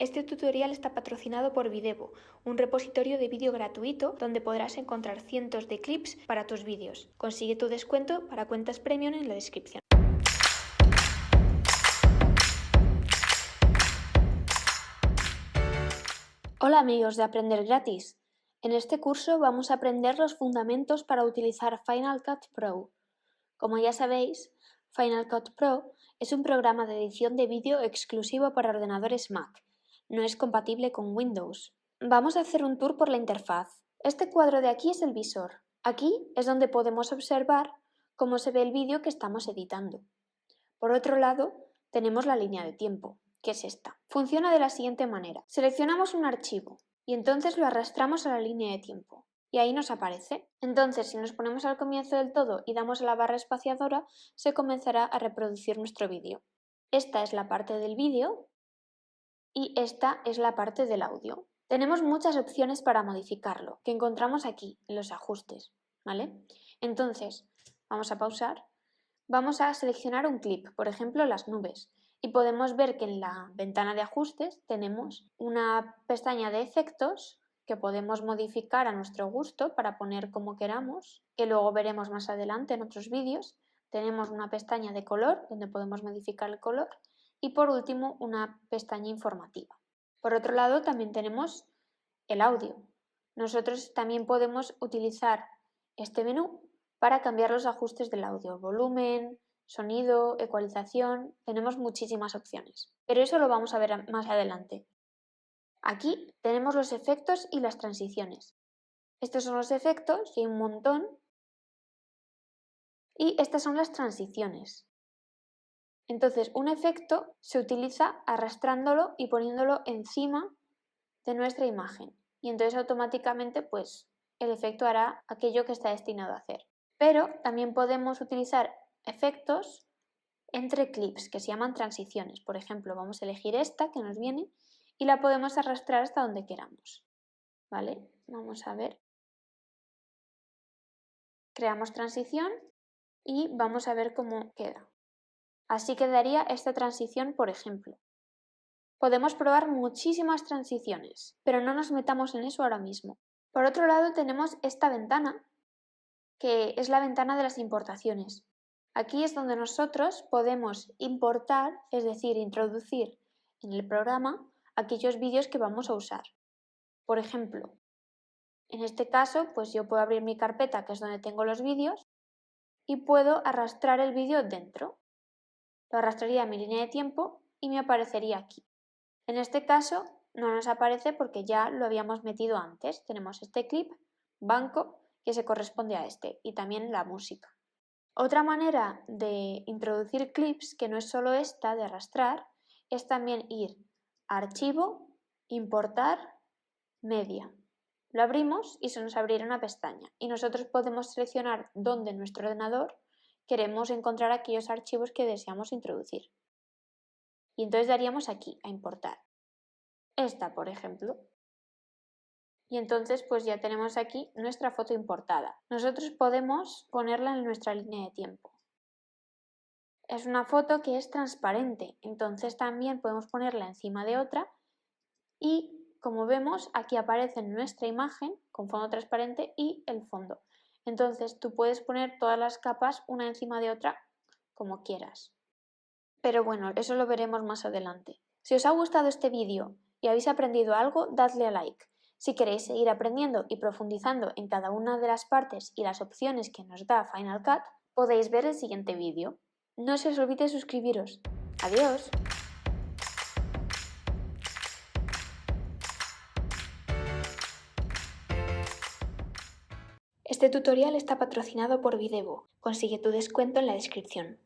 Este tutorial está patrocinado por Videvo, un repositorio de vídeo gratuito donde podrás encontrar cientos de clips para tus vídeos. Consigue tu descuento para cuentas premium en la descripción. Hola amigos de Aprender Gratis. En este curso vamos a aprender los fundamentos para utilizar Final Cut Pro. Como ya sabéis, Final Cut Pro es un programa de edición de vídeo exclusivo para ordenadores Mac. No es compatible con Windows. Vamos a hacer un tour por la interfaz. Este cuadro de aquí es el visor. Aquí es donde podemos observar cómo se ve el vídeo que estamos editando. Por otro lado, tenemos la línea de tiempo, que es esta. Funciona de la siguiente manera. Seleccionamos un archivo y entonces lo arrastramos a la línea de tiempo. Y ahí nos aparece. Entonces, si nos ponemos al comienzo del todo y damos a la barra espaciadora, se comenzará a reproducir nuestro vídeo. Esta es la parte del vídeo y esta es la parte del audio. Tenemos muchas opciones para modificarlo, que encontramos aquí, en los ajustes, ¿vale? Entonces, vamos a pausar. Vamos a seleccionar un clip, por ejemplo, las nubes, y podemos ver que en la ventana de ajustes tenemos una pestaña de efectos que podemos modificar a nuestro gusto para poner como queramos, que luego veremos más adelante en otros vídeos. Tenemos una pestaña de color donde podemos modificar el color y por último una pestaña informativa. Por otro lado también tenemos el audio. Nosotros también podemos utilizar este menú para cambiar los ajustes del audio, volumen, sonido, ecualización. Tenemos muchísimas opciones, pero eso lo vamos a ver más adelante. Aquí tenemos los efectos y las transiciones. Estos son los efectos y hay un montón. Y estas son las transiciones. Entonces, un efecto se utiliza arrastrándolo y poniéndolo encima de nuestra imagen. Y entonces automáticamente pues, el efecto hará aquello que está destinado a hacer. Pero también podemos utilizar efectos entre clips que se llaman transiciones. Por ejemplo, vamos a elegir esta que nos viene y la podemos arrastrar hasta donde queramos. ¿Vale? Vamos a ver. Creamos transición y vamos a ver cómo queda. Así quedaría esta transición, por ejemplo. Podemos probar muchísimas transiciones, pero no nos metamos en eso ahora mismo. Por otro lado tenemos esta ventana, que es la ventana de las importaciones. Aquí es donde nosotros podemos importar, es decir, introducir en el programa aquellos vídeos que vamos a usar. Por ejemplo, en este caso, pues yo puedo abrir mi carpeta, que es donde tengo los vídeos, y puedo arrastrar el vídeo dentro. Lo arrastraría a mi línea de tiempo y me aparecería aquí. En este caso no nos aparece porque ya lo habíamos metido antes. Tenemos este clip, banco, que se corresponde a este, y también la música. Otra manera de introducir clips, que no es solo esta de arrastrar, es también ir a archivo, importar, media. Lo abrimos y se nos abrirá una pestaña y nosotros podemos seleccionar dónde en nuestro ordenador queremos encontrar aquellos archivos que deseamos introducir. Y entonces daríamos aquí a importar. Esta, por ejemplo. Y entonces pues ya tenemos aquí nuestra foto importada. Nosotros podemos ponerla en nuestra línea de tiempo. Es una foto que es transparente, entonces también podemos ponerla encima de otra y como vemos aquí aparece nuestra imagen con fondo transparente y el fondo. Entonces tú puedes poner todas las capas una encima de otra como quieras. Pero bueno, eso lo veremos más adelante. Si os ha gustado este vídeo y habéis aprendido algo, dadle a like. Si queréis seguir aprendiendo y profundizando en cada una de las partes y las opciones que nos da Final Cut, podéis ver el siguiente vídeo. No se os olvide suscribiros. ¡Adiós! Este tutorial está patrocinado por Videvo. Consigue tu descuento en la descripción.